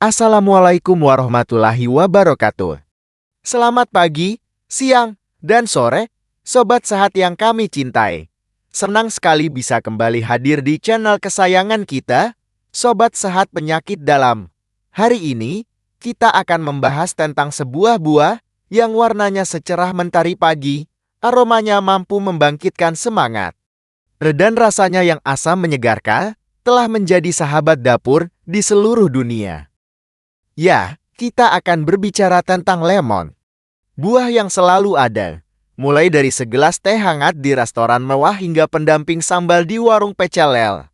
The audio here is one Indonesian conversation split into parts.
Assalamualaikum warahmatullahi wabarakatuh. Selamat pagi, siang, dan sore, sobat sehat yang kami cintai. Senang sekali bisa kembali hadir di channel kesayangan kita, Sobat Sehat Penyakit Dalam. Hari ini, kita akan membahas tentang sebuah buah yang warnanya secerah mentari pagi, aromanya mampu membangkitkan semangat, dan rasanya yang asam menyegarkan, telah menjadi sahabat dapur di seluruh dunia. Ya, kita akan berbicara tentang lemon. Buah yang selalu ada, mulai dari segelas teh hangat di restoran mewah hingga pendamping sambal di warung pecel lel.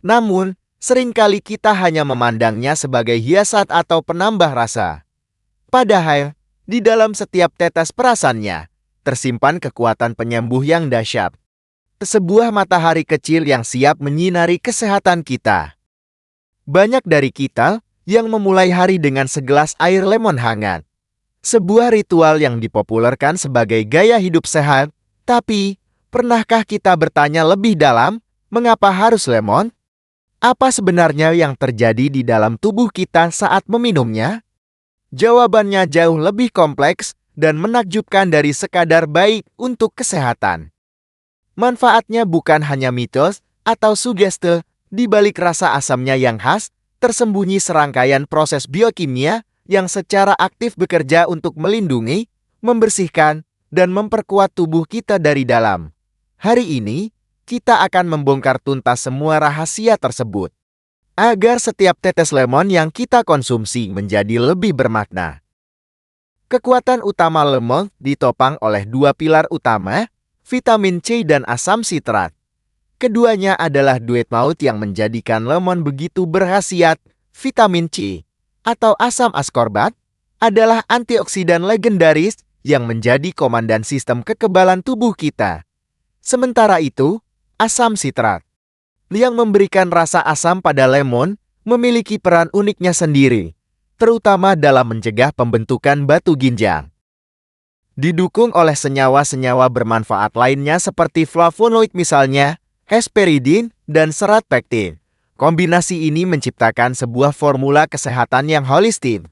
Namun, seringkali kita hanya memandangnya sebagai hiasan atau penambah rasa. Padahal, di dalam setiap tetes perasannya, tersimpan kekuatan penyembuh yang dahsyat. Sebuah matahari kecil yang siap menyinari kesehatan kita. Banyak dari kita yang memulai hari dengan segelas air lemon hangat. Sebuah ritual yang dipopulerkan sebagai gaya hidup sehat. Tapi, pernahkah kita bertanya lebih dalam, mengapa harus lemon? Apa sebenarnya yang terjadi di dalam tubuh kita saat meminumnya? Jawabannya jauh lebih kompleks dan menakjubkan dari sekadar baik untuk kesehatan. Manfaatnya bukan hanya mitos atau sugesti, di balik rasa asamnya yang khas, tersembunyi serangkaian proses biokimia yang secara aktif bekerja untuk melindungi, membersihkan, dan memperkuat tubuh kita dari dalam. Hari ini, kita akan membongkar tuntas semua rahasia tersebut, agar setiap tetes lemon yang kita konsumsi menjadi lebih bermakna. Kekuatan utama lemon ditopang oleh dua pilar utama, vitamin C dan asam sitrat. Keduanya adalah duet maut yang menjadikan lemon begitu berkhasiat. Vitamin C, atau asam askorbat, adalah antioksidan legendaris yang menjadi komandan sistem kekebalan tubuh kita. Sementara itu, asam sitrat, yang memberikan rasa asam pada lemon, memiliki peran uniknya sendiri, terutama dalam mencegah pembentukan batu ginjal. Didukung oleh senyawa-senyawa bermanfaat lainnya seperti flavonoid misalnya, hesperidin, dan serat pektin. Kombinasi ini menciptakan sebuah formula kesehatan yang holistik,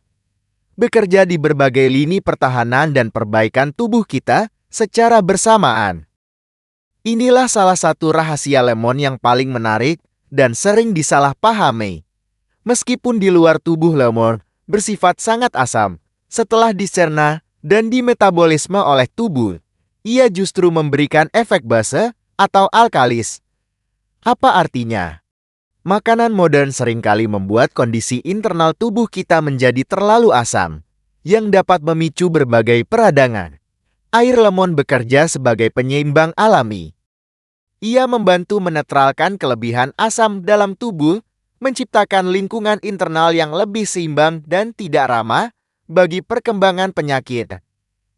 bekerja di berbagai lini pertahanan dan perbaikan tubuh kita secara bersamaan. Inilah salah satu rahasia lemon yang paling menarik dan sering disalahpahami. Meskipun di luar tubuh lemon bersifat sangat asam, setelah dicerna dan dimetabolisme oleh tubuh, ia justru memberikan efek base atau alkalis. Apa artinya? Makanan modern seringkali membuat kondisi internal tubuh kita menjadi terlalu asam, yang dapat memicu berbagai peradangan. Air lemon bekerja sebagai penyeimbang alami. Ia membantu menetralkan kelebihan asam dalam tubuh, menciptakan lingkungan internal yang lebih seimbang dan tidak ramah bagi perkembangan penyakit.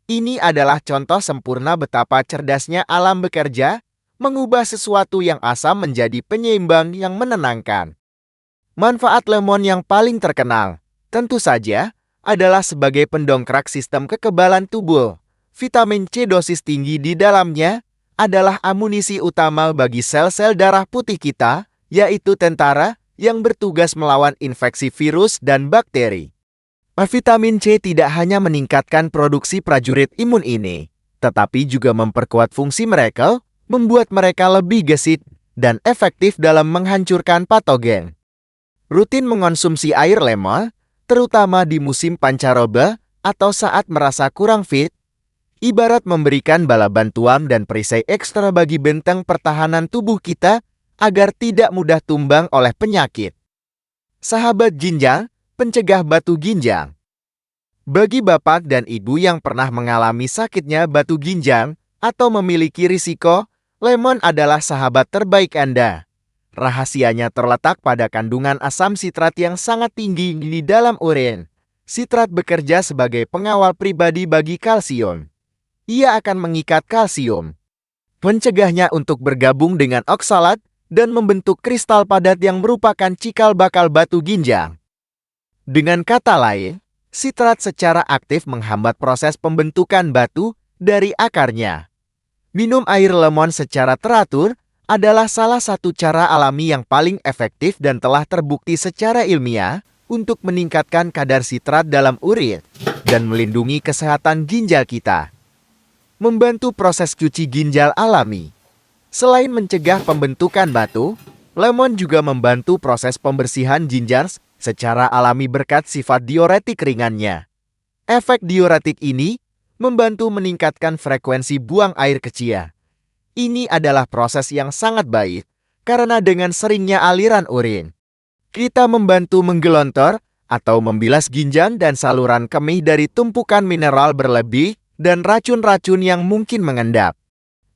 Ini adalah contoh sempurna betapa cerdasnya alam bekerja, mengubah sesuatu yang asam menjadi penyeimbang yang menenangkan. Manfaat lemon yang paling terkenal, tentu saja, adalah sebagai pendongkrak sistem kekebalan tubuh. Vitamin C dosis tinggi di dalamnya adalah amunisi utama bagi sel-sel darah putih kita, yaitu tentara yang bertugas melawan infeksi virus dan bakteri. Vitamin C tidak hanya meningkatkan produksi prajurit imun ini, tetapi juga memperkuat fungsi mereka, membuat mereka lebih gesit dan efektif dalam menghancurkan patogen. Rutin mengonsumsi air lemon, terutama di musim pancaroba atau saat merasa kurang fit, ibarat memberikan bala bantuan dan perisai ekstra bagi benteng pertahanan tubuh kita agar tidak mudah tumbang oleh penyakit. Sahabat ginjal, pencegah batu ginjal. Bagi bapak dan ibu yang pernah mengalami sakitnya batu ginjal atau memiliki risiko, lemon adalah sahabat terbaik Anda. Rahasianya terletak pada kandungan asam sitrat yang sangat tinggi di dalam urin. Sitrat bekerja sebagai pengawal pribadi bagi kalsium. Ia akan mengikat kalsium, mencegahnya untuk bergabung dengan oksalat, dan membentuk kristal padat yang merupakan cikal bakal batu ginjal. Dengan kata lain, sitrat secara aktif menghambat proses pembentukan batu dari akarnya. Minum air lemon secara teratur adalah salah satu cara alami yang paling efektif dan telah terbukti secara ilmiah untuk meningkatkan kadar sitrat dalam urin dan melindungi kesehatan ginjal kita. Membantu proses cuci ginjal alami. Selain mencegah pembentukan batu, lemon juga membantu proses pembersihan ginjal secara alami berkat sifat diuretik ringannya. Efek diuretik ini membantu meningkatkan frekuensi buang air kecil. Ini adalah proses yang sangat baik, karena dengan seringnya aliran urin, kita membantu menggelontor atau membilas ginjal dan saluran kemih dari tumpukan mineral berlebih dan racun-racun yang mungkin mengendap.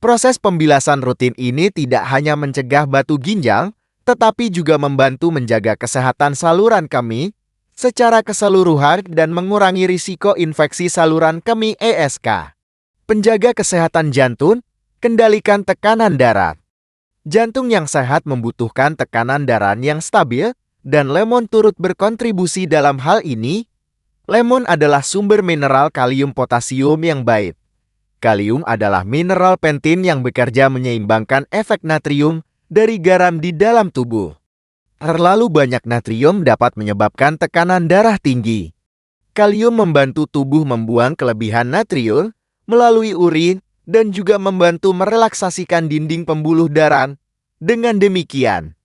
Proses pembilasan rutin ini tidak hanya mencegah batu ginjal, tetapi juga membantu menjaga kesehatan saluran kemih secara keseluruhan dan mengurangi risiko infeksi saluran kemih ESK. Penjaga kesehatan jantung, kendalikan tekanan darah. Jantung yang sehat membutuhkan tekanan darah yang stabil, dan lemon turut berkontribusi dalam hal ini. Lemon adalah sumber mineral kalium potasium yang baik. Kalium adalah mineral penting yang bekerja menyeimbangkan efek natrium dari garam di dalam tubuh. Terlalu banyak natrium dapat menyebabkan tekanan darah tinggi. Kalium membantu tubuh membuang kelebihan natrium melalui urin dan juga membantu merelaksasikan dinding pembuluh darah. Dengan demikian,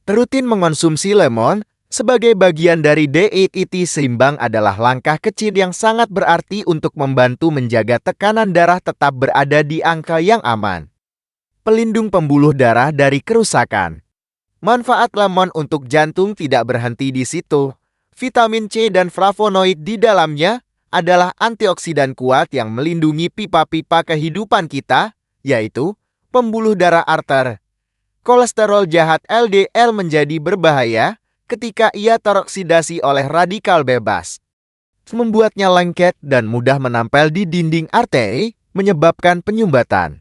rutin mengonsumsi lemon sebagai bagian dari diet seimbang adalah langkah kecil yang sangat berarti untuk membantu menjaga tekanan darah tetap berada di angka yang aman. Pelindung pembuluh darah dari kerusakan. Manfaat lemon untuk jantung tidak berhenti di situ. Vitamin C dan flavonoid di dalamnya adalah antioksidan kuat yang melindungi pipa-pipa kehidupan kita, yaitu pembuluh darah arter. Kolesterol jahat LDL menjadi berbahaya ketika ia teroksidasi oleh radikal bebas. Membuatnya lengket dan mudah menempel di dinding arteri, menyebabkan penyumbatan.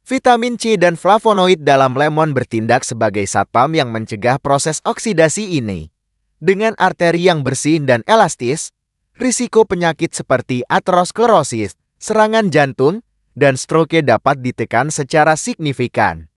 Vitamin C dan flavonoid dalam lemon bertindak sebagai satpam yang mencegah proses oksidasi ini. Dengan arteri yang bersih dan elastis, risiko penyakit seperti aterosklerosis, serangan jantung, dan stroke dapat ditekan secara signifikan.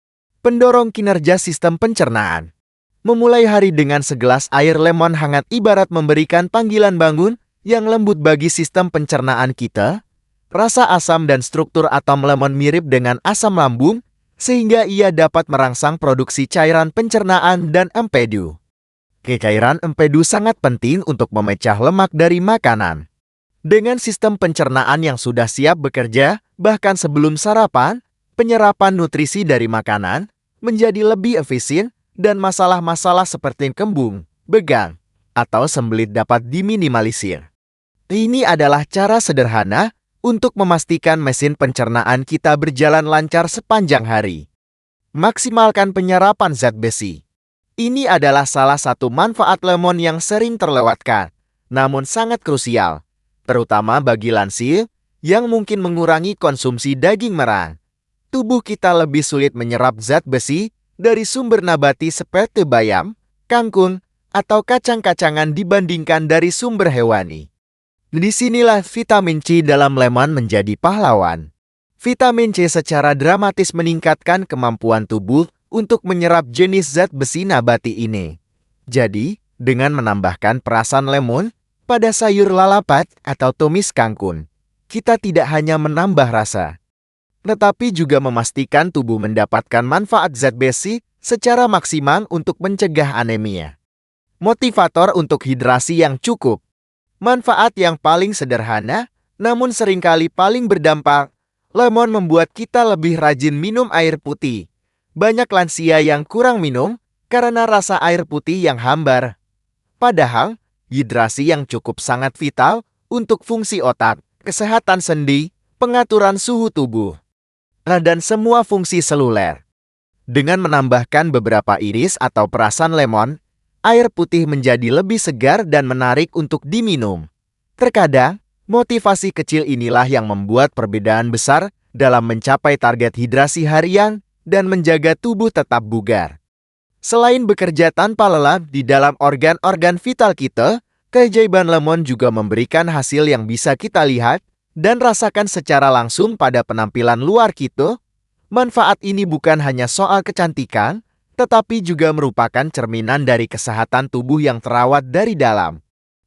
Pendorong kinerja sistem pencernaan. Memulai hari dengan segelas air lemon hangat ibarat memberikan panggilan bangun yang lembut bagi sistem pencernaan kita. Rasa asam dan struktur atom lemon mirip dengan asam lambung, sehingga ia dapat merangsang produksi cairan pencernaan dan empedu. Cairan empedu sangat penting untuk memecah lemak dari makanan. Dengan sistem pencernaan yang sudah siap bekerja, bahkan sebelum sarapan, penyerapan nutrisi dari makanan menjadi lebih efisien dan masalah-masalah seperti kembung, begang, atau sembelit dapat diminimalisir. Ini adalah cara sederhana untuk memastikan mesin pencernaan kita berjalan lancar sepanjang hari. Maksimalkan penyerapan zat besi. Ini adalah salah satu manfaat lemon yang sering terlewatkan, namun sangat krusial, terutama bagi lansia yang mungkin mengurangi konsumsi daging merah. Tubuh kita lebih sulit menyerap zat besi dari sumber nabati seperti bayam, kangkung, atau kacang-kacangan dibandingkan dari sumber hewani. Disinilah vitamin C dalam lemon menjadi pahlawan. Vitamin C secara dramatis meningkatkan kemampuan tubuh untuk menyerap jenis zat besi nabati ini. Jadi, dengan menambahkan perasan lemon pada sayur lalapat atau tumis kangkung, kita tidak hanya menambah rasa, tetapi juga memastikan tubuh mendapatkan manfaat zat besi secara maksimal untuk mencegah anemia. Motivator untuk hidrasi yang cukup. Manfaat yang paling sederhana, namun seringkali paling berdampak, lemon membuat kita lebih rajin minum air putih. Banyak lansia yang kurang minum karena rasa air putih yang hambar. Padahal, hidrasi yang cukup sangat vital untuk fungsi otak, kesehatan sendi, pengaturan suhu tubuh, dan semua fungsi seluler. Dengan menambahkan beberapa iris atau perasan lemon, air putih menjadi lebih segar dan menarik untuk diminum. Terkadang, motivasi kecil inilah yang membuat perbedaan besar dalam mencapai target hidrasi harian dan menjaga tubuh tetap bugar. Selain bekerja tanpa lelah di dalam organ-organ vital kita, keajaiban lemon juga memberikan hasil yang bisa kita lihat dan rasakan secara langsung pada penampilan luar kita. Manfaat ini bukan hanya soal kecantikan, tetapi juga merupakan cerminan dari kesehatan tubuh yang terawat dari dalam.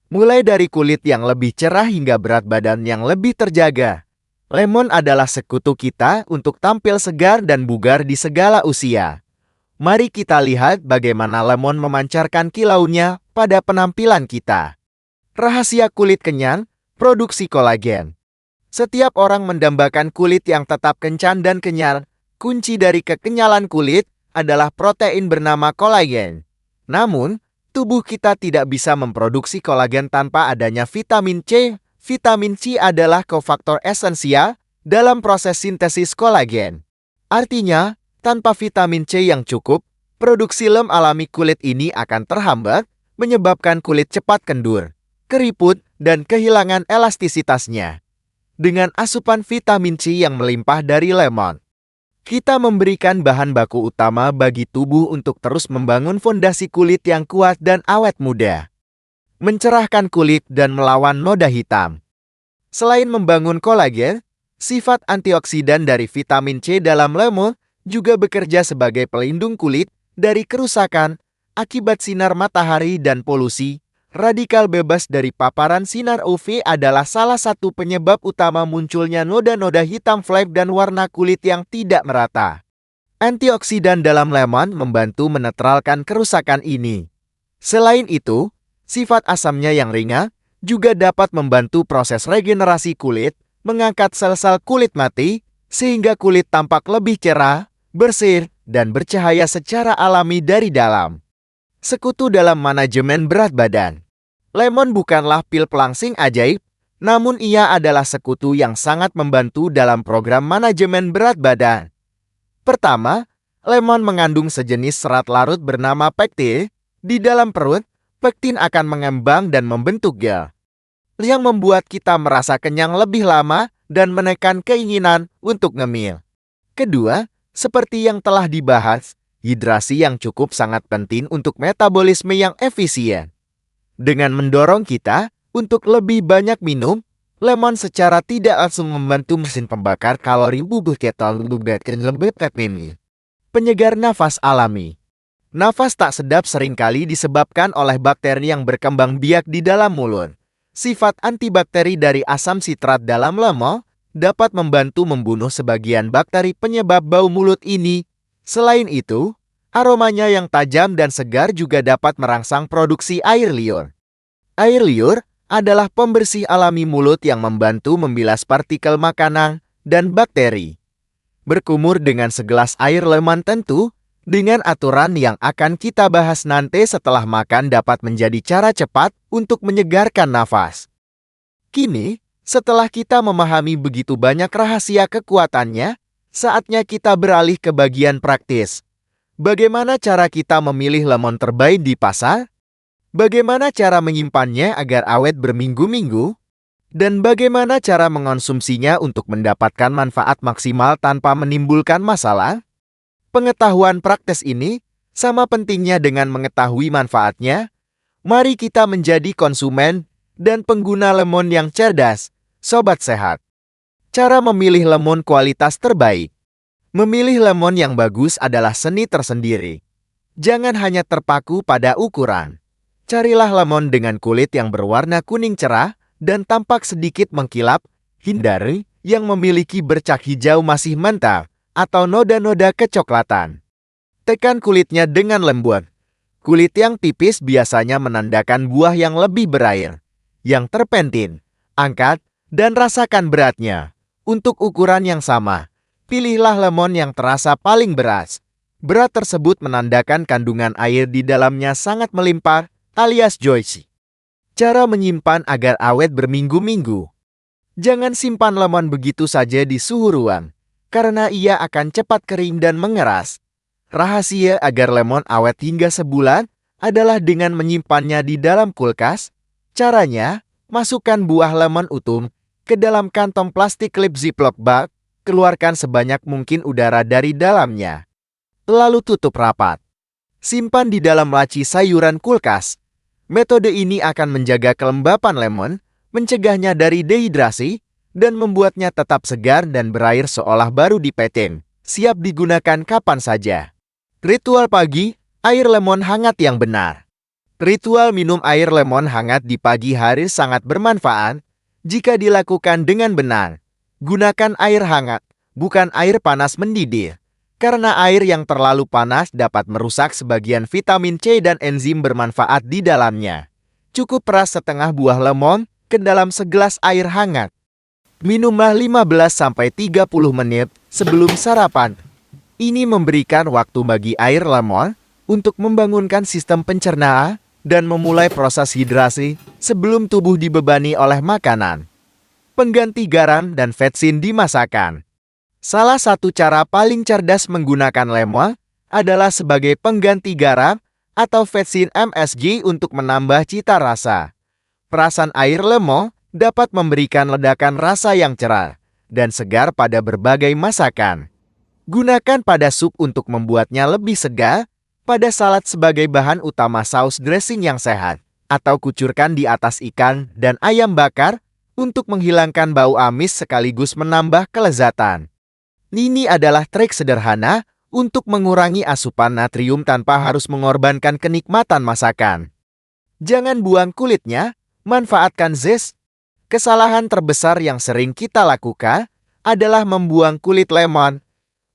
Mulai dari kulit yang lebih cerah hingga berat badan yang lebih terjaga. Lemon adalah sekutu kita untuk tampil segar dan bugar di segala usia. Mari kita lihat bagaimana lemon memancarkan kilaunya pada penampilan kita. Rahasia kulit kenyang, produksi kolagen. Setiap orang mendambakan kulit yang tetap kencan dan kenyal. Kunci dari kekenyalan kulit adalah protein bernama kolagen. Namun, tubuh kita tidak bisa memproduksi kolagen tanpa adanya vitamin C. Vitamin C adalah kofaktor esensial dalam proses sintesis kolagen. Artinya, tanpa vitamin C yang cukup, produksi lem alami kulit ini akan terhambat, menyebabkan kulit cepat kendur, keriput, dan kehilangan elastisitasnya. Dengan asupan vitamin C yang melimpah dari lemon, kita memberikan bahan baku utama bagi tubuh untuk terus membangun fondasi kulit yang kuat dan awet muda. Mencerahkan kulit dan melawan noda hitam. Selain membangun kolagen, sifat antioksidan dari vitamin C dalam lemon juga bekerja sebagai pelindung kulit dari kerusakan akibat sinar matahari dan polusi. Radikal bebas dari paparan sinar UV adalah salah satu penyebab utama munculnya noda-noda hitam flek dan warna kulit yang tidak merata. Antioksidan dalam lemon membantu menetralkan kerusakan ini. Selain itu, sifat asamnya yang ringan juga dapat membantu proses regenerasi kulit, mengangkat sel-sel kulit mati, sehingga kulit tampak lebih cerah, bersih, dan bercahaya secara alami dari dalam. Sekutu dalam manajemen berat badan. Lemon bukanlah pil pelangsing ajaib, namun ia adalah sekutu yang sangat membantu dalam program manajemen berat badan. Pertama, lemon mengandung sejenis serat larut bernama pektin. Di dalam perut, pektin akan mengembang dan membentuk gel, yang membuat kita merasa kenyang lebih lama dan menekan keinginan untuk ngemil. Kedua, seperti yang telah dibahas, hidrasi yang cukup sangat penting untuk metabolisme yang efisien. Dengan mendorong kita untuk lebih banyak minum, lemon secara tidak langsung membantu mesin pembakar kalori tubuh kita lebih ini. Penyegar nafas alami. Nafas tak sedap seringkali disebabkan oleh bakteri yang berkembang biak di dalam mulut. Sifat antibakteri dari asam sitrat dalam lemon dapat membantu membunuh sebagian bakteri penyebab bau mulut ini. Selain itu, aromanya yang tajam dan segar juga dapat merangsang produksi air liur. Air liur adalah pembersih alami mulut yang membantu membilas partikel makanan dan bakteri. Berkumur dengan segelas air lemon tentu, dengan aturan yang akan kita bahas nanti setelah makan dapat menjadi cara cepat untuk menyegarkan nafas. Kini, setelah kita memahami begitu banyak rahasia kekuatannya, saatnya kita beralih ke bagian praktis. Bagaimana cara kita memilih lemon terbaik di pasar? Bagaimana cara menyimpannya agar awet berminggu-minggu? Dan bagaimana cara mengonsumsinya untuk mendapatkan manfaat maksimal tanpa menimbulkan masalah? Pengetahuan praktis ini sama pentingnya dengan mengetahui manfaatnya. Mari kita menjadi konsumen dan pengguna lemon yang cerdas, sobat sehat. Cara memilih lemon kualitas terbaik. Memilih lemon yang bagus adalah seni tersendiri. Jangan hanya terpaku pada ukuran. Carilah lemon dengan kulit yang berwarna kuning cerah dan tampak sedikit mengkilap. Hindari yang memiliki bercak hijau masih mentah atau noda-noda kecoklatan. Tekan kulitnya dengan lembut. Kulit yang tipis biasanya menandakan buah yang lebih berair. Yang terpentin, angkat, dan rasakan beratnya. Untuk ukuran yang sama, pilihlah lemon yang terasa paling berat. Berat tersebut menandakan kandungan air di dalamnya sangat melimpah, alias juicy. Cara menyimpan agar awet berminggu-minggu. Jangan simpan lemon begitu saja di suhu ruang, karena ia akan cepat kering dan mengeras. Rahasia agar lemon awet hingga sebulan adalah dengan menyimpannya di dalam kulkas. Caranya, masukkan buah lemon utuh ke dalam kantong plastik klip Ziploc bag, keluarkan sebanyak mungkin udara dari dalamnya. Lalu tutup rapat. Simpan di dalam laci sayuran kulkas. Metode ini akan menjaga kelembapan lemon, mencegahnya dari dehidrasi, dan membuatnya tetap segar dan berair seolah baru dipeting, siap digunakan kapan saja. Ritual pagi, air lemon hangat yang benar. Ritual minum air lemon hangat di pagi hari sangat bermanfaat jika dilakukan dengan benar. Gunakan air hangat, bukan air panas mendidih, karena air yang terlalu panas dapat merusak sebagian vitamin C dan enzim bermanfaat di dalamnya. Cukup peras setengah buah lemon ke dalam segelas air hangat. Minumlah 15-30 menit sebelum sarapan. Ini memberikan waktu bagi air lemon untuk membangunkan sistem pencernaan dan memulai proses hidrasi sebelum tubuh dibebani oleh makanan. Pengganti garam dan vetsin di masakan. Salah satu cara paling cerdas menggunakan lemon adalah sebagai pengganti garam atau vetsin MSG untuk menambah cita rasa. Perasan air lemon dapat memberikan ledakan rasa yang cerah dan segar pada berbagai masakan. Gunakan pada sup untuk membuatnya lebih segar, pada salad sebagai bahan utama saus dressing yang sehat, atau kucurkan di atas ikan dan ayam bakar untuk menghilangkan bau amis sekaligus menambah kelezatan. Ini adalah trik sederhana untuk mengurangi asupan natrium tanpa harus mengorbankan kenikmatan masakan. Jangan buang kulitnya, manfaatkan zest. Kesalahan terbesar yang sering kita lakukan adalah membuang kulit lemon.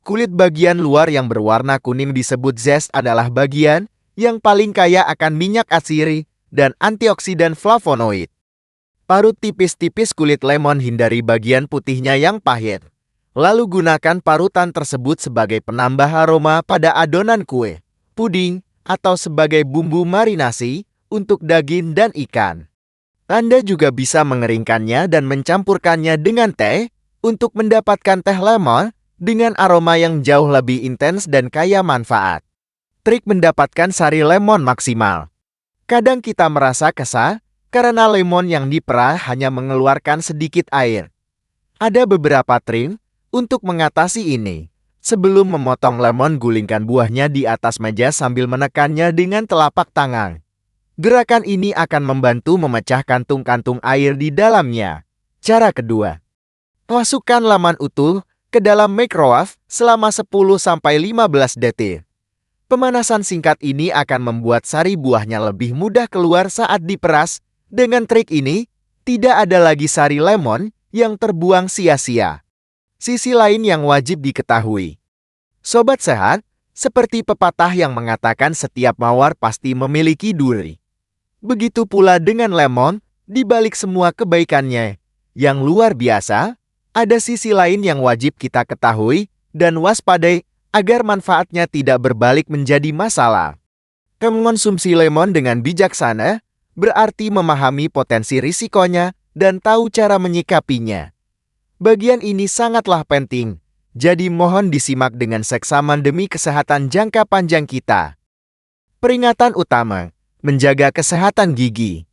Kulit bagian luar yang berwarna kuning disebut zest adalah bagian yang paling kaya akan minyak atsiri dan antioksidan flavonoid. Parut tipis-tipis kulit lemon, hindari bagian putihnya yang pahit. Lalu gunakan parutan tersebut sebagai penambah aroma pada adonan kue, puding, atau sebagai bumbu marinasi untuk daging dan ikan. Anda juga bisa mengeringkannya dan mencampurkannya dengan teh untuk mendapatkan teh lemon dengan aroma yang jauh lebih intens dan kaya manfaat. Trik mendapatkan sari lemon maksimal. Kadang kita merasa kesal karena lemon yang diperah hanya mengeluarkan sedikit air. Ada beberapa trik untuk mengatasi ini. Sebelum memotong lemon, gulingkan buahnya di atas meja sambil menekannya dengan telapak tangan. Gerakan ini akan membantu memecah kantung-kantung air di dalamnya. Cara kedua, masukkan lemon utuh ke dalam microwave selama 10-15 detik. Pemanasan singkat ini akan membuat sari buahnya lebih mudah keluar saat diperas. Dengan trik ini, tidak ada lagi sari lemon yang terbuang sia-sia. Sisi lain yang wajib diketahui. Sobat sehat, seperti pepatah yang mengatakan setiap mawar pasti memiliki duri. Begitu pula dengan lemon, di balik semua kebaikannya yang luar biasa, ada sisi lain yang wajib kita ketahui dan waspadai agar manfaatnya tidak berbalik menjadi masalah. Mengonsumsi lemon dengan bijaksana berarti memahami potensi risikonya dan tahu cara menyikapinya. Bagian ini sangatlah penting, jadi mohon disimak dengan seksama demi kesehatan jangka panjang kita. Peringatan utama, menjaga kesehatan gigi.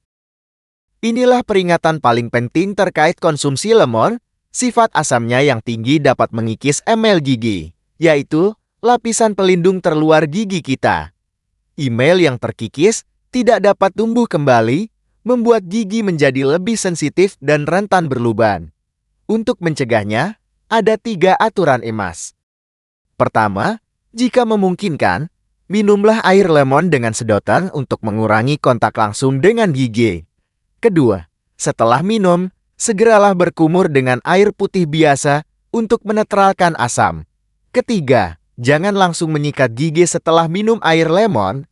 Inilah peringatan paling penting terkait konsumsi lemon. Sifat asamnya yang tinggi dapat mengikis emel gigi, yaitu lapisan pelindung terluar gigi kita. Emel yang terkikis tidak dapat tumbuh kembali, membuat gigi menjadi lebih sensitif dan rentan berlubang. Untuk mencegahnya, ada 3 aturan emas. Pertama, jika memungkinkan, minumlah air lemon dengan sedotan untuk mengurangi kontak langsung dengan gigi. Kedua, setelah minum, segeralah berkumur dengan air putih biasa untuk menetralkan asam. Ketiga, jangan langsung menyikat gigi setelah minum air lemon.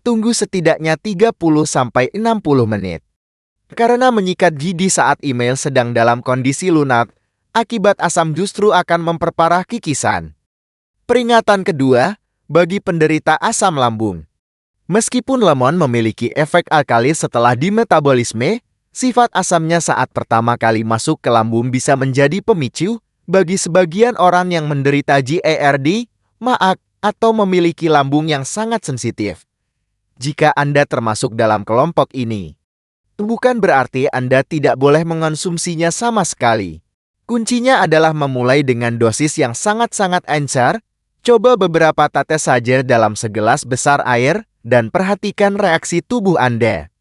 Tunggu setidaknya 30-60 menit. Karena menyikat gigi saat emel sedang dalam kondisi lunak, akibat asam justru akan memperparah kikisan. Peringatan kedua, bagi penderita asam lambung. Meskipun lemon memiliki efek alkali setelah dimetabolisme, sifat asamnya saat pertama kali masuk ke lambung bisa menjadi pemicu bagi sebagian orang yang menderita GERD, MAAK, atau memiliki lambung yang sangat sensitif. Jika Anda termasuk dalam kelompok ini, bukan berarti Anda tidak boleh mengonsumsinya sama sekali. Kuncinya adalah memulai dengan dosis yang sangat-sangat encer. Coba beberapa tetes saja dalam segelas besar air dan perhatikan reaksi tubuh Anda.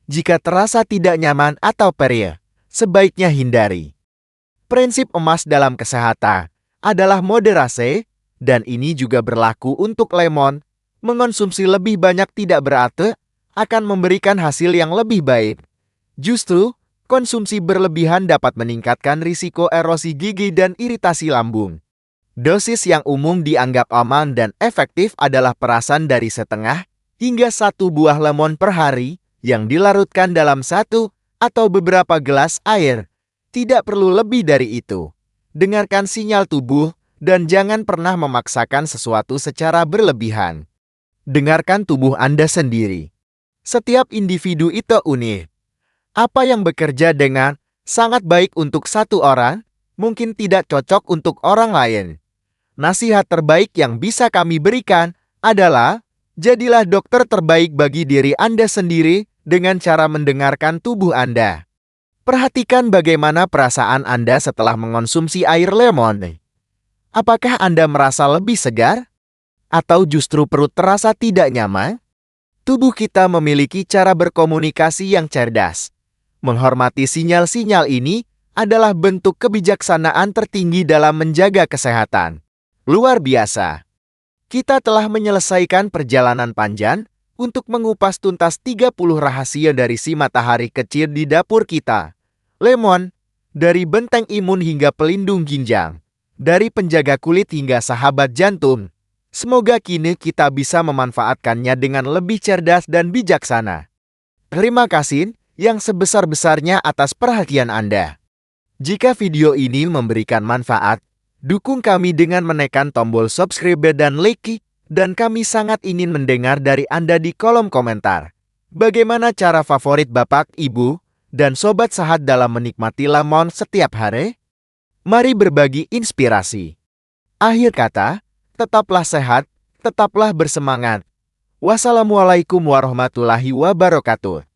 Jika terasa tidak nyaman atau perih, sebaiknya hindari. Prinsip emas dalam kesehatan adalah moderasi, dan ini juga berlaku untuk lemon. Mengonsumsi lebih banyak tidak berarti akan memberikan hasil yang lebih baik. Justru, konsumsi berlebihan dapat meningkatkan risiko erosi gigi dan iritasi lambung. Dosis yang umum dianggap aman dan efektif adalah perasan dari setengah hingga 1 buah lemon per hari yang dilarutkan dalam 1 atau beberapa gelas air. Tidak perlu lebih dari itu. Dengarkan sinyal tubuh dan jangan pernah memaksakan sesuatu secara berlebihan. Dengarkan tubuh Anda sendiri. Setiap individu itu unik. Apa yang bekerja dengan sangat baik untuk satu orang, mungkin tidak cocok untuk orang lain. Nasihat terbaik yang bisa kami berikan adalah, jadilah dokter terbaik bagi diri Anda sendiri dengan cara mendengarkan tubuh Anda. Perhatikan bagaimana perasaan Anda setelah mengonsumsi air lemon. Apakah Anda merasa lebih segar? Atau justru perut terasa tidak nyaman? Tubuh kita memiliki cara berkomunikasi yang cerdas. Menghormati sinyal-sinyal ini adalah bentuk kebijaksanaan tertinggi dalam menjaga kesehatan. Luar biasa. Kita telah menyelesaikan perjalanan panjang untuk mengupas tuntas 30 rahasia dari si matahari kecil di dapur kita. Lemon, dari benteng imun hingga pelindung ginjal, dari penjaga kulit hingga sahabat jantung. Semoga kini kita bisa memanfaatkannya dengan lebih cerdas dan bijaksana. Terima kasih yang sebesar-besarnya atas perhatian Anda. Jika video ini memberikan manfaat, dukung kami dengan menekan tombol subscribe dan like, dan kami sangat ingin mendengar dari Anda di kolom komentar. Bagaimana cara favorit Bapak, Ibu, dan Sobat Sehat dalam menikmati lemon setiap hari? Mari berbagi inspirasi. Akhir kata, tetaplah sehat, tetaplah bersemangat. Wassalamualaikum warahmatullahi wabarakatuh.